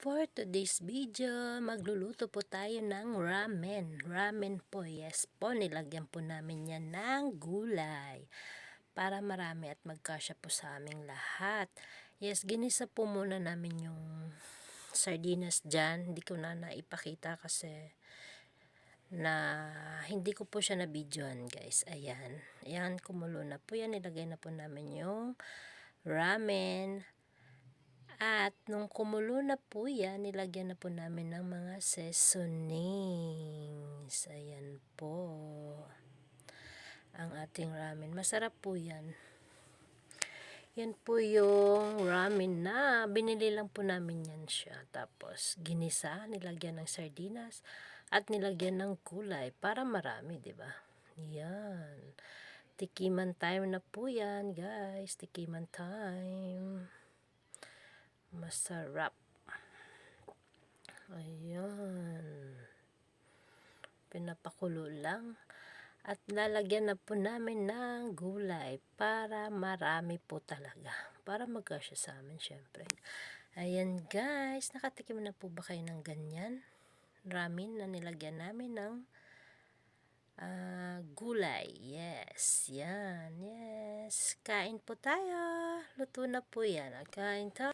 For today's video, magluluto po tayo ng ramen. Ramen po, yes po, nilagyan po namin yan ng gulay para marami at magkasya po sa aming lahat. Yes, ginisa po muna namin yung sardinas dyan. Hindi ko na naipakita kasi hindi ko po siya na-videoan, guys. Ayan, kumulo na po yan. Nilagay na po namin yung ramen. At nung kumulo na po yan, nilagyan na po namin ng mga seasonings. Ayan po. Ang ating ramen. Masarap po yan. Yan po yung ramen na binili lang po namin yan siya. Tapos ginisa, nilagyan ng sardinas at nilagyan ng kulay para marami, 'di ba? Yan. Tikiman time na po yan, guys. Tikiman time. Masarap. Ayan. Pinapakulo lang. At lalagyan na po namin ng gulay para marami po talaga. Para magkasya sa amin, syempre. Ayan, guys. Nakatikim na po ba kayo ng ganyan? Ramen na nilagyan namin ng gulay. Yes. Yan. Yes. Kain po tayo. Luto na po yan. Kain tayo.